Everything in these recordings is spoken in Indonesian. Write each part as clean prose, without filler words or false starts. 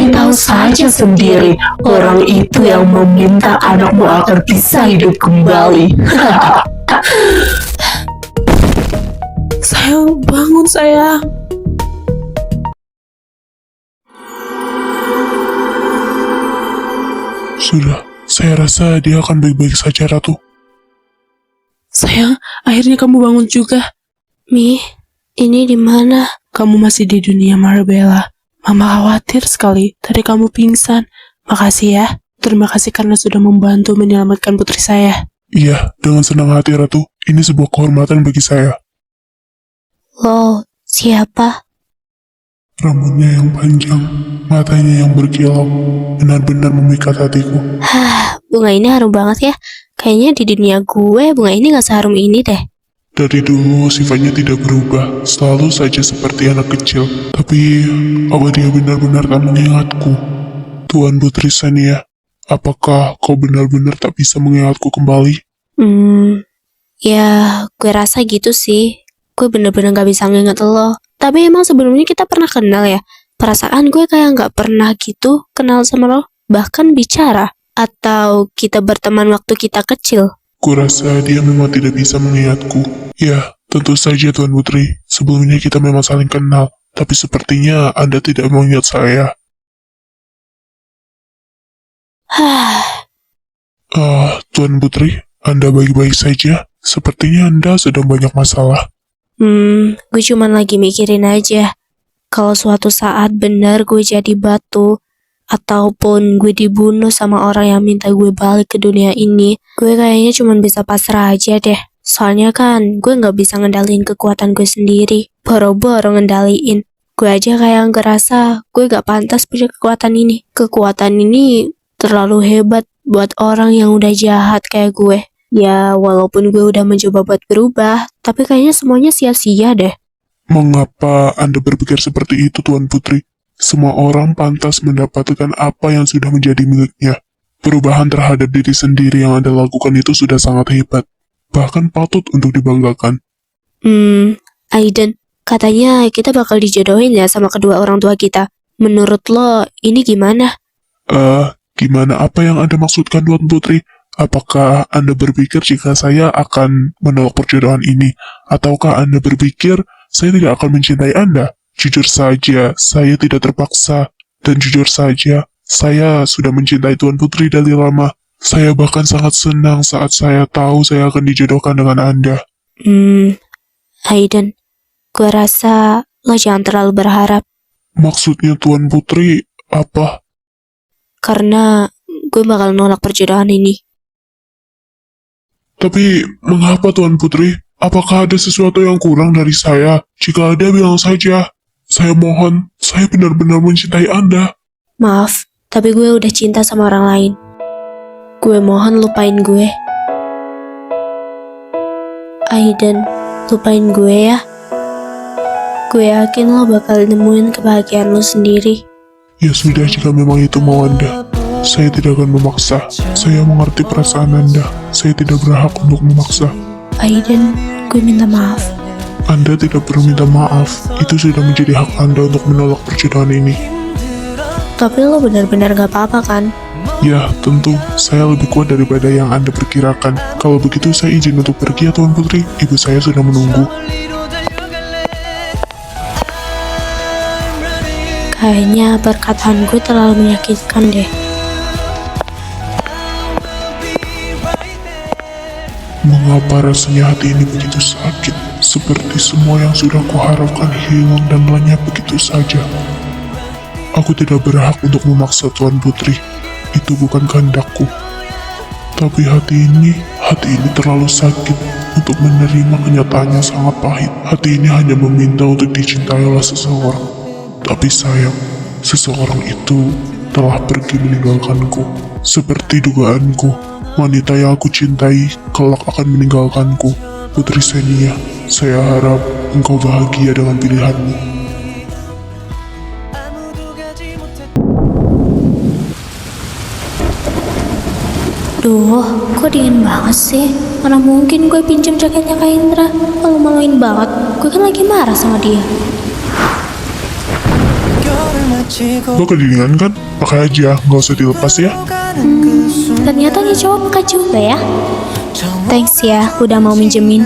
Putri tahu saja sendiri, orang itu yang meminta anakmu agar bisa hidup kembali. Sayang, bangun sayang. Sudah, saya rasa dia akan baik-baik saja, Ratu. Sayang, akhirnya kamu bangun juga. Mi, ini di mana? Kamu masih di dunia Marbella. Mama khawatir sekali. Tadi kamu pingsan. Makasih ya. Terima kasih karena sudah membantu menyelamatkan putri saya. Iya, dengan senang hati, Ratu. Ini sebuah kehormatan bagi saya. Lo, siapa? Rambutnya yang panjang, matanya yang berkilau, benar-benar memikat hatiku. Bunga ini harum banget ya. Kayaknya di dunia gue, bunga ini gak seharum ini deh. Dari dulu sifatnya tidak berubah, selalu saja seperti anak kecil. Tapi, apa dia benar-benar tak mengingatku? Tuan Putri Sania, apakah kau benar-benar tak bisa mengingatku kembali? Ya gue rasa gitu sih. Gue bener-bener gak bisa nginget lo. Tapi emang sebelumnya kita pernah kenal ya? Perasaan gue kayak gak pernah gitu kenal sama lo. Bahkan bicara. Atau kita berteman waktu kita kecil. Kurasa dia memang tidak bisa mengingatku. Ya, tentu saja Tuan Putri. Sebelumnya kita memang saling kenal. Tapi sepertinya Anda tidak mengingat saya. Tuan Putri, Anda baik-baik saja? Sepertinya Anda sedang banyak masalah. Gue cuman lagi mikirin aja. Kalau suatu saat benar gue jadi batu, ataupun gue dibunuh sama orang yang minta gue balik ke dunia ini, gue kayaknya cuman bisa pasrah aja deh. Soalnya kan gue gak bisa ngendaliin kekuatan gue sendiri. Boro-boro ngendaliin. Gue aja kayak ngerasa gue gak pantas punya kekuatan ini. Kekuatan ini terlalu hebat buat orang yang udah jahat kayak gue. Ya walaupun gue udah mencoba buat berubah, tapi kayaknya semuanya sia-sia deh. Mengapa Anda berpikir seperti itu, Tuan Putri? Semua orang pantas mendapatkan apa yang sudah menjadi miliknya. Perubahan terhadap diri sendiri yang Anda lakukan itu sudah sangat hebat. Bahkan patut untuk dibanggakan. Aiden, katanya kita bakal dijodohin ya sama kedua orang tua kita. Menurut lo, ini gimana? Gimana apa yang Anda maksudkan, Tuan Putri? Apakah Anda berpikir jika saya akan menolak perjodohan ini? Ataukah Anda berpikir saya tidak akan mencintai Anda? Jujur saja, saya tidak terpaksa. Dan jujur saja, saya sudah mencintai Tuan Putri dari lama. Saya bahkan sangat senang saat saya tahu saya akan dijodohkan dengan Anda. Aiden, gue rasa lo jangan terlalu berharap. Maksudnya Tuan Putri, apa? Karena gue bakal nolak perjodohan ini. Tapi, mengapa Tuan Putri? Apakah ada sesuatu yang kurang dari saya? Jika ada, bilang saja. Saya mohon, saya benar-benar mencintai Anda. Maaf, tapi gue udah cinta sama orang lain. Gue mohon lupain gue. Aiden, lupain gue ya. Gue yakin lo bakal nemuin kebahagiaan lo sendiri. Ya sudah, jika memang itu mau Anda. Saya tidak akan memaksa. Saya mengerti perasaan Anda. Saya tidak berhak untuk memaksa. Aiden, gue minta maaf. Anda tidak perlu minta maaf. Itu sudah menjadi hak Anda untuk menolak perjodohan ini. Tapi lo benar-benar gak apa-apa kan? Ya, tentu. Saya lebih kuat daripada yang Anda perkirakan. Kalau begitu, saya izin untuk pergi ya, Tuan Putri. Ibu saya sudah menunggu. Kayaknya perkataan gue terlalu menyakitkan deh. Mengapa rasanya hati ini begitu sakit? Seperti semua yang sudah kuharapkan hilang dan lenyap begitu saja. Aku tidak berhak untuk memaksa Tuan Putri. Itu bukan kehendakku. Tapi hati ini terlalu sakit untuk menerima kenyataannya sangat pahit. Hati ini hanya meminta untuk dicintai oleh seseorang. Tapi sayang, seseorang itu telah pergi meninggalkanku. Seperti dugaanku, wanita yang aku cintai kelak akan meninggalkanku. Putri Senia, saya harap engkau bahagia dengan pilihanmu. Duh, kok dingin banget sih? Mana mungkin gue pinjam jaketnya Kak Indra? Malu-maluin banget. Gue kan lagi marah sama dia. Lo kedinginan kan? Pakai aja, nggak usah dilepas ya. Ternyata nih cowok peka juga ya. Thanks ya, udah mau minjemin.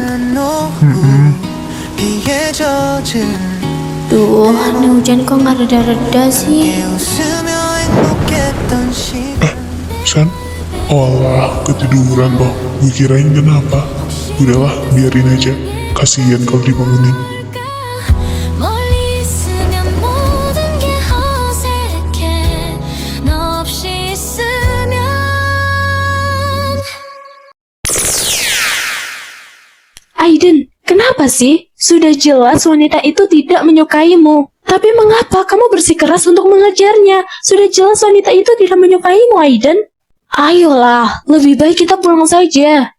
Duh, nih hujan kok nggak reda-reda sih. San? Oh alah, ketiduran loh. Gue kirain kenapa. Udahlah, biarin aja. Kasian kalau dibangunin. 멀리 있으면 모든 게 어색해 너 없이 있으면 Aiden, kenapa sih? Sudah jelas wanita itu tidak menyukaimu. Tapi mengapa kamu bersikeras untuk mengejarnya? Sudah jelas wanita itu tidak menyukaimu, Aiden. Ayolah, lebih baik kita pulang saja.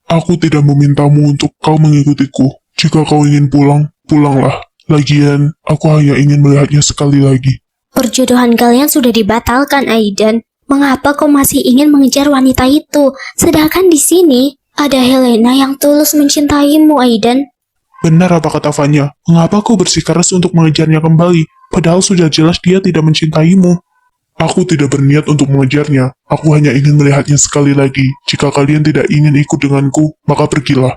Aku tidak memintamu untuk kau mengikutiku. Jika kau ingin pulang, pulanglah. Lagian, aku hanya ingin melihatnya sekali lagi. Perjodohan kalian sudah dibatalkan, Aiden. Mengapa kau masih ingin mengejar wanita itu? Sedangkan di sini ada Helena yang tulus mencintaimu, Aiden. Benar apa kata Vanya? Mengapa kau bersikeras untuk mengejarnya kembali? Padahal sudah jelas dia tidak mencintaimu. Aku tidak berniat untuk mengejarnya. Aku hanya ingin melihatnya sekali lagi. Jika kalian tidak ingin ikut denganku, maka pergilah.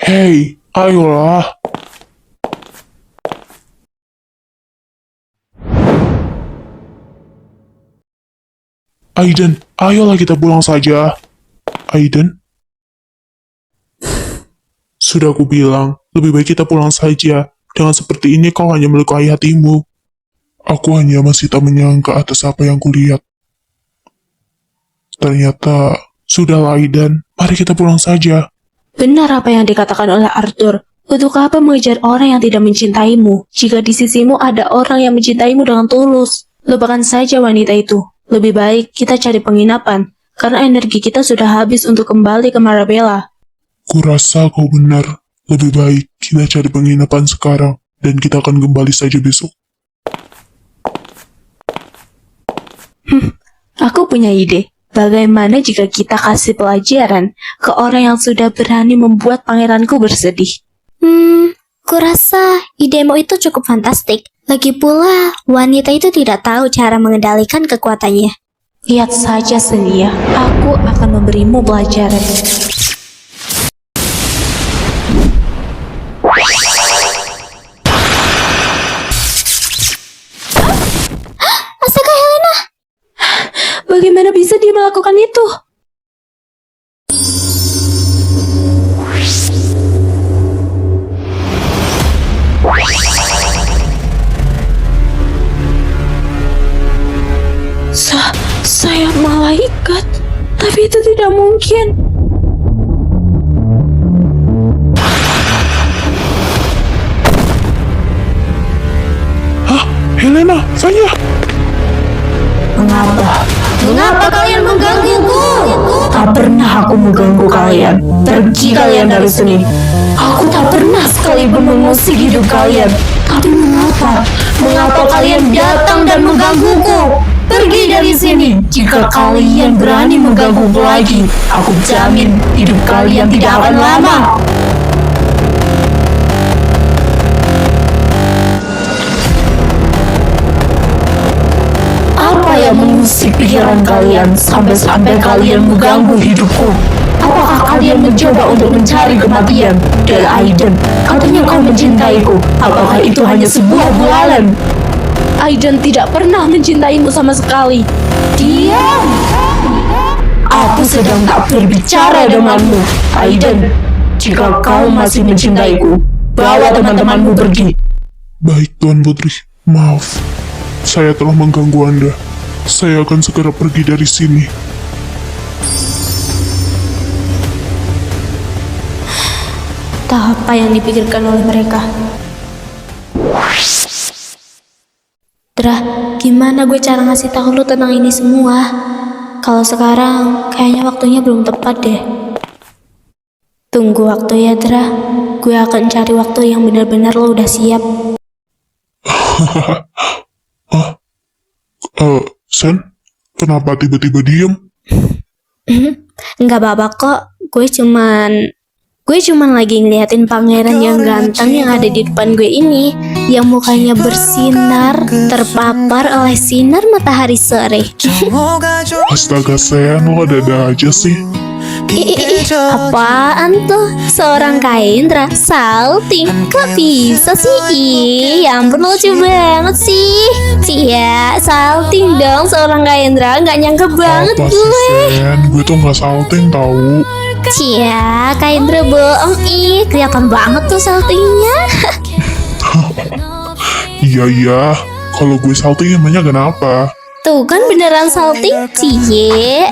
Hei, ayolah. Aiden, ayolah kita pulang saja. Aiden? Sudah aku bilang, lebih baik kita pulang saja. Dengan seperti ini kau hanya melukai hatimu. Aku hanya masih tak menyangka atas apa yang kulihat. Ternyata, sudahlah Aiden, mari kita pulang saja. Benar apa yang dikatakan oleh Arthur. Untuk apa mengejar orang yang tidak mencintaimu? Jika di sisimu ada orang yang mencintaimu dengan tulus, lupakan saja wanita itu. Lebih baik kita cari penginapan, karena energi kita sudah habis untuk kembali ke Marabella. Kurasa kau benar. Lebih baik kita cari penginapan sekarang, dan kita akan kembali saja besok. Aku punya ide. Bagaimana jika kita kasih pelajaran ke orang yang sudah berani membuat pangeranku bersedih? Kurasa idemu itu cukup fantastik. Lagi pula, wanita itu tidak tahu cara mengendalikan kekuatannya. Lihat saja Celia, aku akan memberimu pelajaran. Astaga, Helena! Bagaimana bisa dia melakukan itu? Saya malaikat, tapi itu tidak mungkin. Hah? Helena, Vanya! Mengapa kalian menggangguku? Tak pernah aku mengganggu kalian. Pergi kalian dari sini. Aku tak pernah sekalipun mengusik hidup kalian. Tapi mengapa? Mengapa kalian datang dan menggangguku? Pergi dari sini. Jika kalian berani menggangguku lagi, aku jamin hidup kalian tidak akan lama. Apa yang mengusik pikiran kalian sampai kalian mengganggu hidupku? Apakah kalian mencoba untuk mencari kematian? Dan Aiden, katanya kau mencintaiku. Apakah itu hanya sebuah bualan? Aiden tidak pernah mencintaimu sama sekali. Diam! Aku sedang tak berbicara denganmu, Aiden. Jika kau masih mencintaiku, bawa teman-temanmu pergi. Baik, Tuan Putri. Maaf. Saya telah mengganggu Anda. Saya akan segera pergi dari sini. Entah apa yang dipikirkan oleh mereka. Dra, gimana gue cara ngasih tahu lu tentang ini semua? Kalau sekarang, kayaknya waktunya belum tepat deh. Tunggu waktu ya, Dra. Gue akan cari waktu yang benar-benar lo udah siap. Sen? Kenapa tiba-tiba diem? Nggak apa-apa kok. Gue Gue cuman lagi ngeliatin pangeran yang ganteng yang ada di depan gue ini, yang mukanya bersinar, terpapar oleh sinar matahari sore. Astaga Sen, lo ada-ada aja sih. Apaan tuh? Seorang Kaindra salting? Kok bisa sih? Ih, ya ampun lucu banget sih. Cia, salting dong seorang Kaindra. Nggak nyangka banget Apa sih gue. Sen, gue tuh gak salting tahu. Cia, Kaindra bohong. Ih, kelihatan banget tuh saltingnya. Iya, kalau gue salting emangnya kenapa? Tuh kan beneran salting. Cie.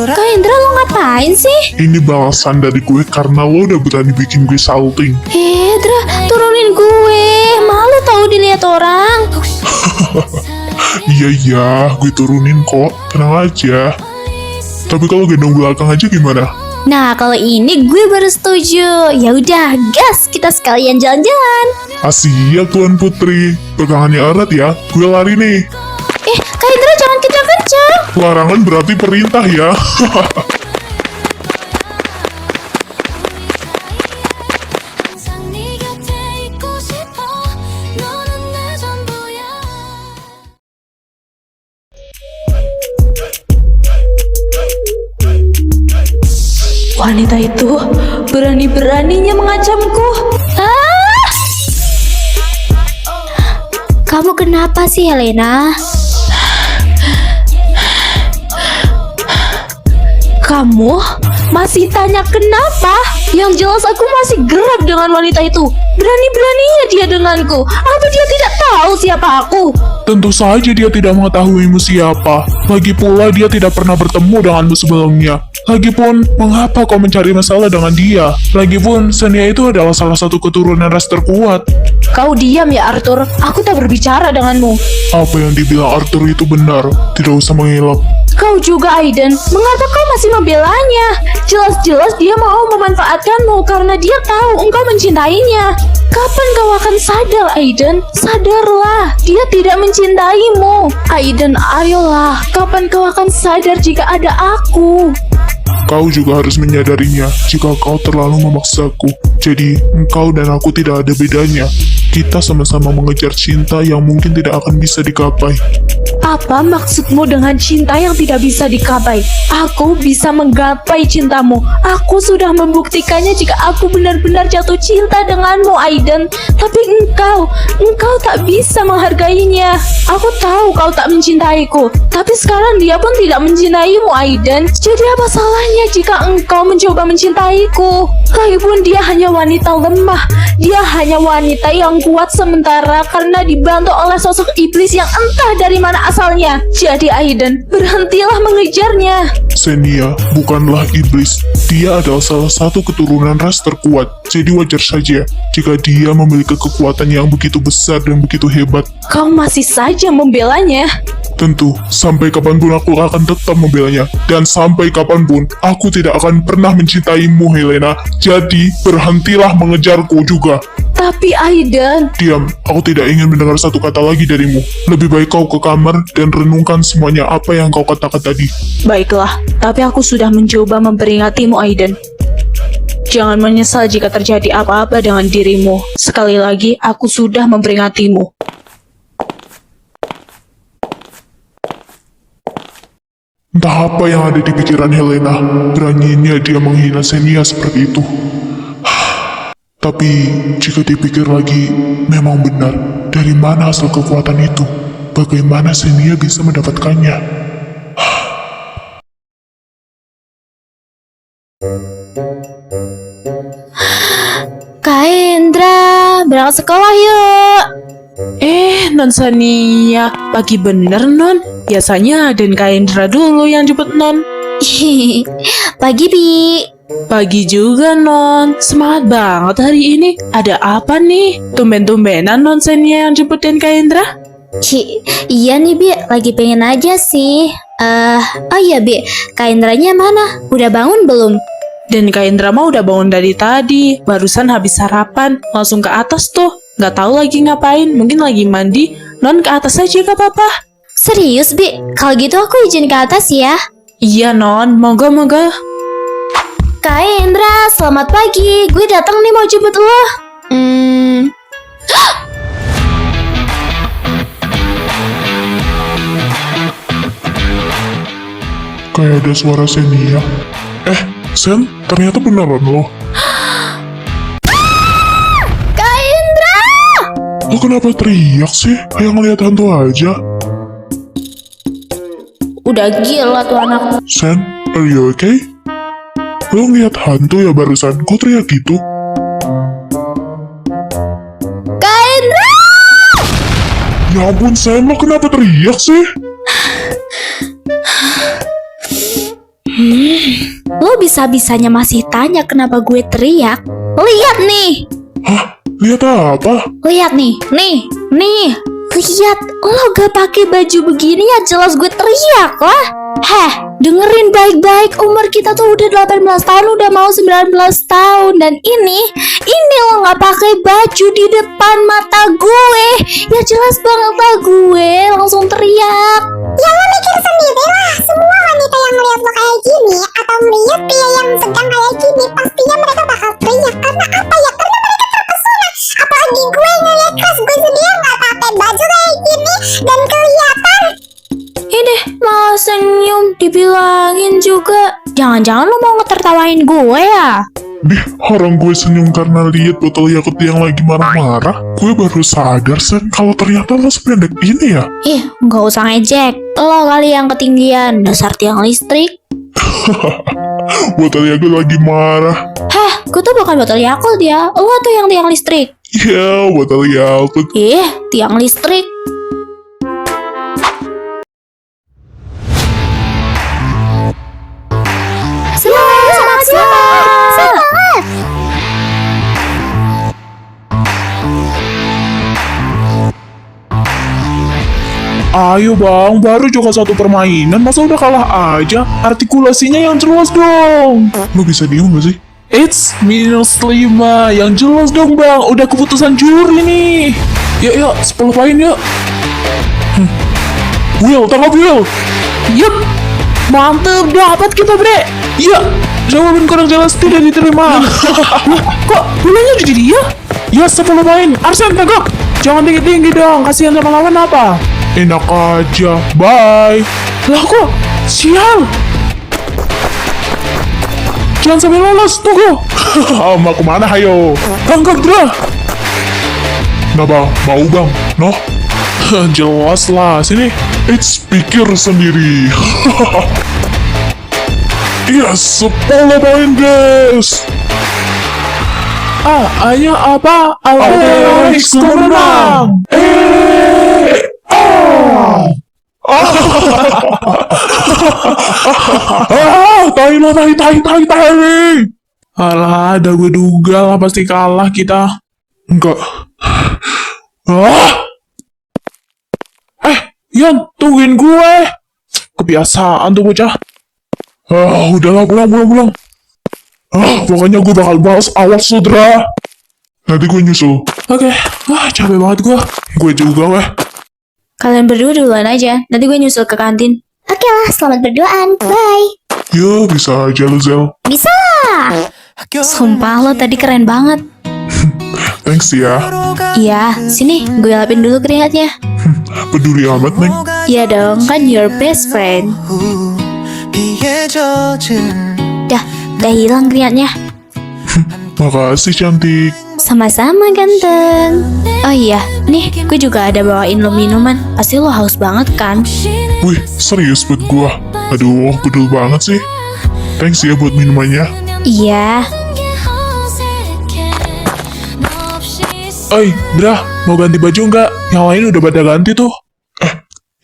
Kaindra lo ngapain sih? Ini balasan dari gue karena lo udah berani bikin gue salting. Dra, turunin gue. Malu tahu dilihat orang. Iya, gue turunin kok, tenang aja. Tapi kalau gendong belakang aja gimana? Nah, kalau ini gue baru setuju. Ya udah, gas, kita sekalian jalan-jalan. Siap Tuan Putri, pegangannya erat ya, gue lari nih. Kaindra jangan kencang-kencang. Larangan berarti perintah ya. 항상 네 곁에 있고 싶어 너는 내 전부야 Wanita itu berani-beraninya mengancamku. Kamu kenapa sih, Helena? Kamu masih tanya kenapa? Yang jelas aku masih geram dengan wanita itu. Berani-beraninya dia denganku. Apa dia tidak tahu siapa aku? Tentu saja dia tidak mengetahuimu siapa. Lagi pula dia tidak pernah bertemu denganmu sebelumnya. Lagipun, mengapa kau mencari masalah dengan dia? Lagipun, Senia itu adalah salah satu keturunan ras terkuat. Kau diam ya Arthur. Aku tak berbicara denganmu. Apa yang dibilang Arthur itu benar. Tidak usah mengelak. Kau juga Aiden. Mengapa kau masih membelanya? Jelas-jelas dia mau memanfaatkanmu karena dia tahu engkau mencintainya. Kapan kau akan sadar, Aiden? Sadarlah, dia tidak mencintaimu. Aiden, ayolah. Kapan kau akan sadar jika ada aku? Kau juga harus menyadarinya jika kau terlalu memaksaku. Jadi, engkau dan aku tidak ada bedanya. Kita sama-sama mengejar cinta yang mungkin tidak akan bisa digapai. Apa maksudmu dengan cinta yang tidak bisa digapai? Aku bisa menggapai cintamu. Aku sudah membuktikannya jika aku benar-benar jatuh cinta denganmu, Aiden. Tapi engkau tak bisa menghargainya. Aku tahu kau tak mencintaiku. Tapi sekarang dia pun tidak mencintaimu, Aiden. Jadi apa salahnya jika engkau mencoba mencintaiku? Lagipun dia hanya wanita lemah. Dia hanya wanita yang kuat sementara karena dibantu oleh sosok iblis yang entah dari mana asalnya. Jadi Aiden, berhentilah mengejarnya. Senia bukanlah iblis. Dia adalah salah satu keturunan ras terkuat. Jadi wajar saja jika dia memiliki kekuatan yang begitu besar dan begitu hebat. Kau masih saja membelanya. Tentu, sampai kapanpun aku akan tetap membelanya. Dan sampai kapanpun, aku tidak akan pernah mencintaimu, Helena. Jadi, berhentilah mengejarku juga. Tapi Aiden, Diam, aku tidak ingin mendengar satu kata lagi darimu. Lebih baik kau ke kamar dan renungkan semuanya apa yang kau katakan tadi. baiklah. Tapi aku sudah mencoba memperingatimu, Aiden. Jangan menyesal jika terjadi apa-apa dengan dirimu. Sekali lagi, aku sudah memperingatimu. Entah apa yang ada di pikiran Helena, beraninya dia menghina Senia seperti itu. Tapi, jika dipikir lagi, memang benar. Dari mana asal kekuatan itu? Bagaimana Senia bisa mendapatkannya? Kaindra, berangkat sekolah yuk. Non Sania, pagi bener non. Biasanya Dan Kaindra dulu yang jemput non. Pagi, Bi. Pagi juga non. Semangat banget hari ini. Ada apa nih? Tumben-tumbenan non Sania yang jemput Dan Kaindra. Iya nih, Bi. Lagi pengen aja sih. Oh iya, Bi. Kaindranya mana? Udah bangun belum? Dan Kaindra mah udah bangun dari tadi. Barusan habis sarapan, langsung ke atas tuh. Gak tahu lagi ngapain, mungkin lagi mandi. Non ke atas aja gak apa-apa. Serius, Bi? Kalau gitu aku izin ke atas ya. Iya non, moga-moga. Kak Indra, selamat pagi. Gue datang nih mau jemput lo. Kayak ada suara Senia. Sen, ternyata beneran lo. Kak Indra! Lo kenapa teriak sih? Kayak ngeliat hantu aja. Udah gila tuh anak. Sen, are you okay? Lo ngeliat hantu ya barusan? Kok teriak gitu? Kak Indra! Ya ampun Sen, lo kenapa teriak sih? Lo bisa-bisanya masih tanya kenapa gue teriak? Lihat nih! Hah? Lihat apa? Lihat nih, nih. Lihat, lo gak pakai baju begini ya jelas gue teriak lah. Heh, dengerin baik-baik, umur kita tuh udah 18 tahun, udah mau 19 tahun. Dan ini lo gak pakai baju di depan mata gue. Ya jelas banget lah gue langsung teriak. Ya lo mikir sendiri lah, semua wanita yang melihat lo kayak gini atau melihat pria yang sedang kayak gini pastinya mereka bakal teriak. Karena apa ya? Karena mereka terpesona. Apalagi gue ngeliat kelas gue sendiri gak pakai baju kayak gini dan kelihatan. Ini malah senyum, dibilangin juga. Jangan-jangan lo mau ngetertawain gue ya? Dih, orang gue senyum karena lihat botol Yakult yang lagi marah-marah. Gue baru sadar Sen, kalau ternyata lo sependek ini ya. Ih, nggak usah ngejek. Lo kali yang ketinggian, dasar tiang listrik. Botol Yakult lagi marah. Hah, gue tuh bukan botol Yakult ya. Lo tuh yang tiang listrik. Ya, botol Yakult. Tiang listrik. Semangat. Ayo bang, baru juga satu permainan, masa udah kalah aja? Artikulasinya yang jelas dong. Lo bisa diem gak sih? It's -5, yang jelas dong bang, udah keputusan juri nih. Yuk, 10 poin yuk. Will, tangkap Will. Yup, mantep, dapat kita bre. Iya, jawaban kurang jelas tidak diterima. Kok bolanya jadi dia? Ya 10 poin, Arsen tangkap. Jangan tinggi-tinggi dong, kasihan sama lawan apa? Enak aja, bye. Lah kok, sial. Jangan sampai lolos, tunggu. Mau kemana, hayo? Tangkap, Dra. Nah bang, mau bang? Noh, Jelas lah, sini. it's pikir sendiri. Iya, 10 poin guys. Hanya apa? Alex menang. Tai. Alah, ada gue duga lah pasti kalah kita. Enggak, Yan, tungguin gue. Kebiasaan tuh bocah. udahlah pulang. Pokoknya gue bakal balas awas sudra. Nanti gue nyusul. Oke, capek banget gue. Gue juga weh. Kalian berdua duluan aja, nanti gue nyusul ke kantin. Oke lah, selamat berduaan. Bye. Ya, bisa aja lu Zel. Bisa. Sumpah lo tadi keren banget. Thanks ya. Iya, sini gue lapin dulu keringatnya. Peduli amat Neng. Iya dong, kan your best friend. Dah hilang keringatnya. Makasih cantik. Sama-sama ganteng. Oh iya, nih gue juga ada bawain lo minuman. Pasti lo haus banget kan? Wih, serius buat gua. Aduh, bedul banget sih. Thanks ya buat minumannya. Iya. Dra, mau ganti baju nggak? Yang lain udah pada ganti tuh.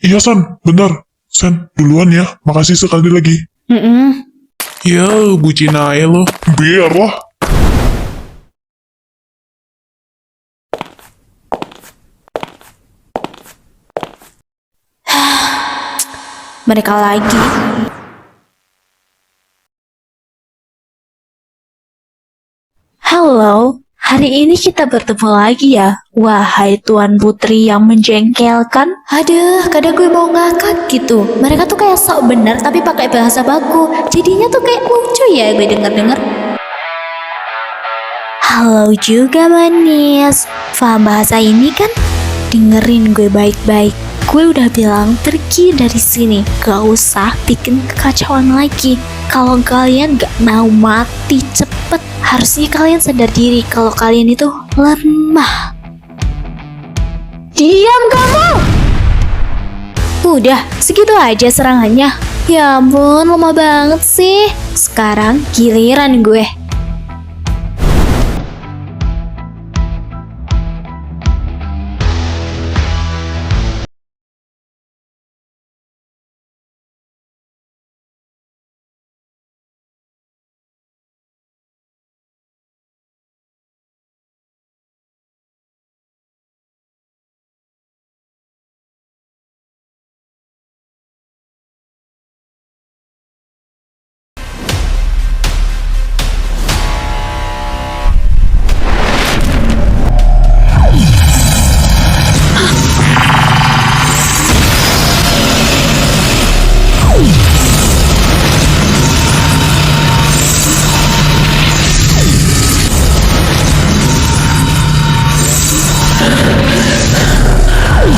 Iya San, bentar. San, duluan ya. Makasih sekali lagi. Ya, bucin aja lo. Biarlah. Mereka lagi. Halo, Hari ini kita bertemu lagi ya. Wahai Tuan Putri yang menjengkelkan. Aduh, kadang gue mau ngakak gitu. Mereka tuh kayak sok bener tapi pakai bahasa baku. Jadinya tuh kayak lucu ya gue denger-denger. Halo juga manis. Paham bahasa ini kan? Dengerin gue baik-baik. Gue udah bilang pergi dari sini. Gak usah bikin kekacauan lagi. Kalau kalian gak mau mati cepet, harusnya kalian sadar diri kalau kalian itu lemah. Diam kamu! Udah, segitu aja serangannya. Ya ampun, lemah banget sih. Sekarang giliran gue.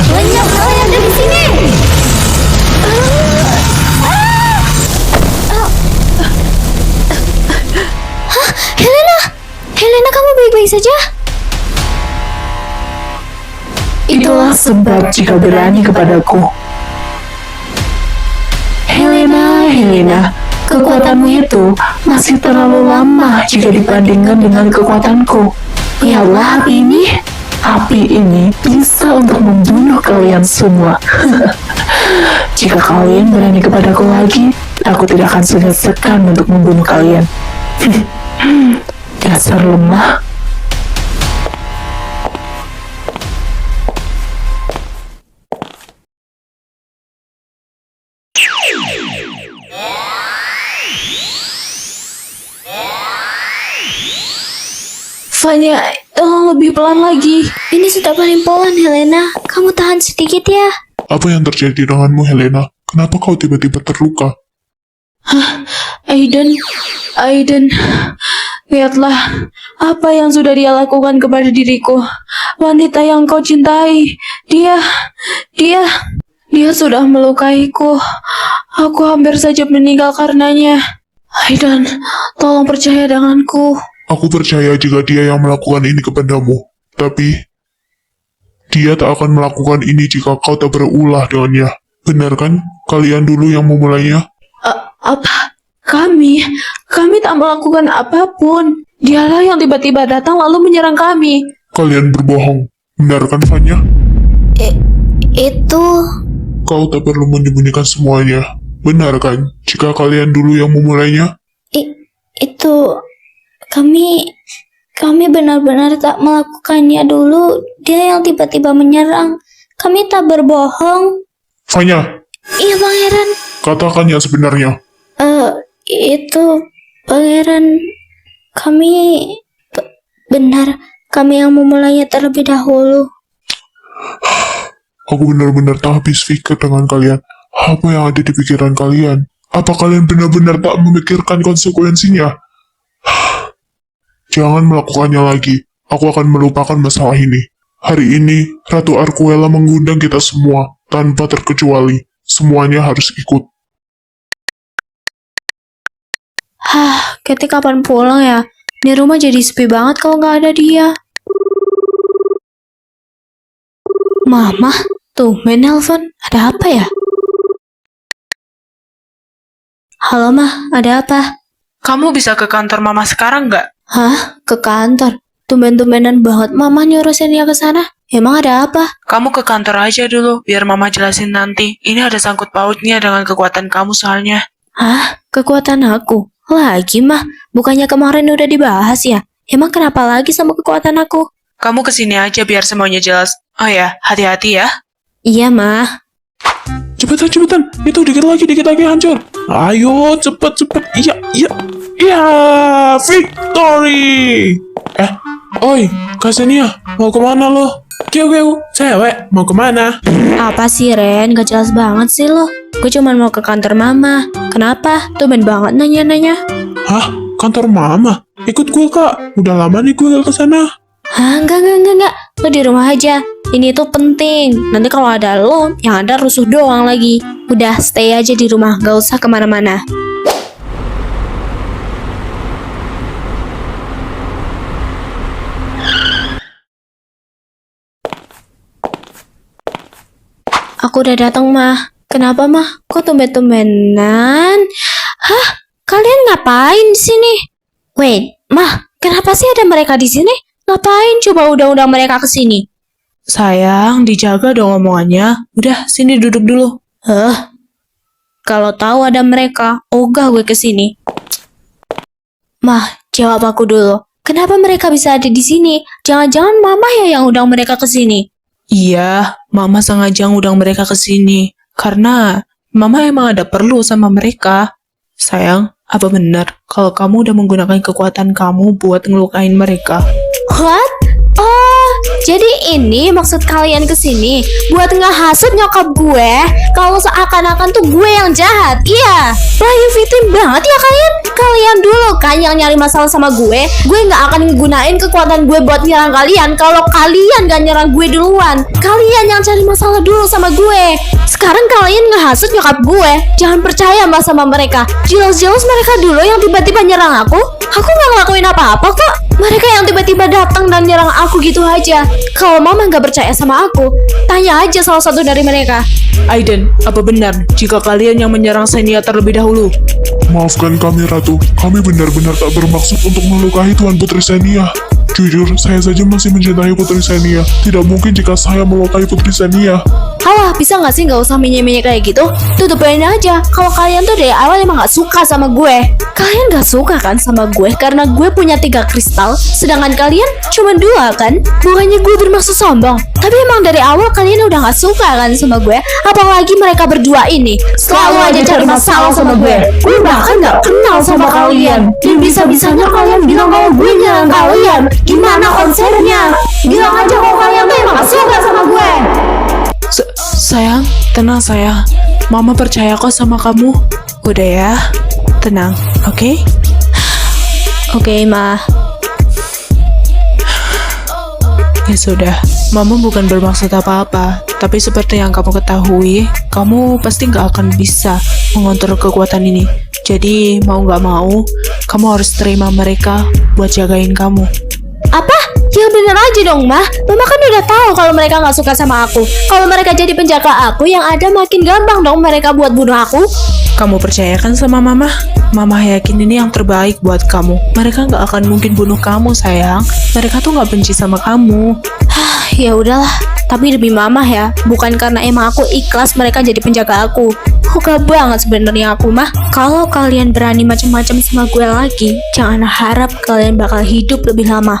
Lenyap kalian dari sini! Hah? Helena! Helena, kamu baik-baik saja? Itulah sebab jika berani kepadaku. Helena, kekuatanmu itu masih terlalu lama jika dibandingkan dengan kekuatanku. Lihatlah api ini bisa untuk membunuh kalian semua. Jika kalian berani kepadaku lagi, aku tidak akan segan-segan untuk membunuh kalian. Dasar lemah. Fanya, tolong lebih pelan lagi. Ini sudah paling pelan, Helena. Kamu tahan sedikit ya. Apa yang terjadi denganmu, Helena? Kenapa kau tiba-tiba terluka? Aiden, lihatlah apa yang sudah dia lakukan kepada diriku. Wanita yang kau cintai, dia sudah melukaiku. Aku hampir saja meninggal karenanya. Aiden, tolong percaya denganku. Aku percaya jika dia yang melakukan ini kepadamu. Tapi, dia tak akan melakukan ini jika kau tak berulah dengannya. Benar kan? Kalian dulu yang memulainya. Apa? Kami tak melakukan apapun. Dialah yang tiba-tiba datang lalu menyerang kami. Kalian berbohong. Benar kan, Fanya? Itu... Kau tak perlu menyembunyikan semuanya. Benar kan? Jika kalian dulu yang memulainya. Itu... Kami benar-benar tak melakukannya dulu. Dia yang tiba-tiba menyerang. Kami tak berbohong. Fanya, Iya, Pangeran. katakan yang sebenarnya. Itu Pangeran. Benar. Kami yang memulainya terlebih dahulu. Aku benar-benar tak habis pikir dengan kalian. Apa yang ada di pikiran kalian? Apa kalian benar-benar tak memikirkan konsekuensinya? Jangan melakukannya lagi. Aku akan melupakan masalah ini. Hari ini, Ratu Arcuela mengundang kita semua, tanpa terkecuali. Semuanya harus ikut. Keti kapan pulang ya? Di rumah jadi sepi banget kalau nggak ada dia. Mama, tumben nelpon. Ada apa ya? Halo, Mah. Ada apa? Kamu bisa ke kantor mama sekarang nggak? Hah? Ke kantor? Tumben-tumbenan banget Mama nyurusin dia ke sana. Emang ada apa? Kamu ke kantor aja dulu, biar mama jelasin nanti. Ini ada sangkut pautnya dengan kekuatan kamu soalnya. Hah? Kekuatan aku? Lagi, Mah? Bukannya kemarin udah dibahas ya? Emang kenapa lagi sama kekuatan aku? Kamu kesini aja biar semuanya jelas. Oh ya, hati-hati ya. Iya, Mah. Cepetan. Itu dikit lagi hancur. Ayo, cepet. Iya. Victory! Oi, Ksenia, mau kemana lo? Kiu, cewek, mau kemana? Apa sih Ren? Gak jelas banget sih lo. Gue cuma mau ke kantor mama. Kenapa? Tumben banget nanya-nanya. Hah? Kantor mama? Ikut gue kak, udah lama nih gue gak kesana. Hah? Enggak. Lo di rumah aja. Ini tuh penting. Nanti kalau ada lo, yang ada rusuh doang lagi. Udah, stay aja di rumah. Gak usah kemana-mana. Aku udah datang, Mah. Kenapa, Mah? Kok tumben-tumbenan? Hah? Kalian ngapain di sini? Wait, Mah, kenapa sih ada mereka di sini? Ngapain coba undang-undang mereka ke sini? Sayang, dijaga dong omongannya. Udah, sini duduk dulu. Kalau tahu ada mereka, ogah gue ke sini. Mah, jawab aku dulu. Kenapa mereka bisa ada di sini? Jangan-jangan Mama ya yang undang mereka ke sini. Iya, Mama sengaja ngundang mereka ke sini. Karena Mama emang ada perlu sama mereka. Sayang, apa benar kalau kamu udah menggunakan kekuatan kamu buat ngelukain mereka? What? Oh, jadi ini maksud kalian ke sini buat ngehasut nyokap gue kalau seakan-akan tuh gue yang jahat. Iya, play victim banget ya kalian. Kalian dulu kan yang nyari masalah sama gue. Gue nggak akan gunain kekuatan gue buat nyerang kalian kalau kalian gak nyerang gue duluan. Kalian yang cari masalah dulu sama gue. Sekarang kalian ngehasut nyokap gue. Jangan percaya mbak sama mereka. Jelas-jelas mereka dulu yang tiba-tiba nyerang aku. Aku nggak ngelakuin apa-apa kok. Mereka yang tiba-tiba datang dan nyerang aku gitu aja. Kalau mama nggak percaya sama aku, tanya aja salah satu dari mereka. Aiden, apa benar jika kalian yang menyerang Xenia terlebih dahulu? Maafkan kami Ratu, kami benar-benar tak bermaksud untuk melukai Tuan Putri Xenia. Jujur, saya saja masih mencintai Putri Xenia. Tidak mungkin jika saya melukai Putri Xenia. Halah, bisa nggak sih nggak usah minyak-minyak kayak gitu? Tutupin aja. Kalau kalian tuh dari awal emang nggak suka sama gue. Kalian nggak suka kan sama gue karena gue punya 3 kristal, sedangkan kalian cuma 2 kan? Bukannya gue bermaksud sombong, tapi emang dari awal kalian udah nggak suka kan sama gue. Apalagi mereka berdua ini selalu aja cari masalah sama gue. Gue bahkan gak kenal sama kalian. Dan bisa-bisanya kalian bilang kalau gue nyerang kalian. Gimana konsepnya? Bilang aja kalau kalian tuh emang gak suka sama gue. Sayang, tenang sayang. Mama percaya kok sama kamu. Udah ya, tenang, oke? Oke, Ma. Ya sudah, Mama bukan bermaksud apa-apa. Tapi seperti yang kamu ketahui, kamu pasti nggak akan bisa mengontrol kekuatan ini. Jadi, mau nggak mau, kamu harus terima mereka buat jagain kamu. Apa? Ya bener aja dong, Mah. Mama kan udah tahu kalau mereka nggak suka sama aku. Kalau mereka jadi penjaga aku, yang ada makin gampang dong mereka buat bunuh aku. Kamu percaya kan sama Mama? Mama yakin ini yang terbaik buat kamu. Mereka nggak akan mungkin bunuh kamu, sayang. Mereka tuh nggak benci sama kamu. Ya udahlah, tapi demi Mama ya, bukan karena emang aku ikhlas mereka jadi penjaga aku. Suka banget sebenarnya aku, Mah. Kalau kalian berani macam-macam sama gue lagi, jangan harap kalian bakal hidup lebih lama.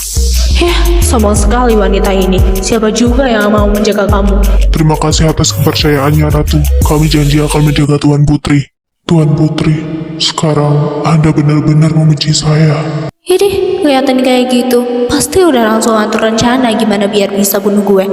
Sombong sekali wanita ini. Siapa juga yang mau menjaga kamu? Terima kasih atas kepercayaannya Ratu. Kami janji akan menjaga Tuan Putri. Tuan Putri, sekarang Anda benar-benar membenci saya. Ini kelihatan kayak gitu. Pasti udah langsung atur rencana gimana biar bisa bunuh gue.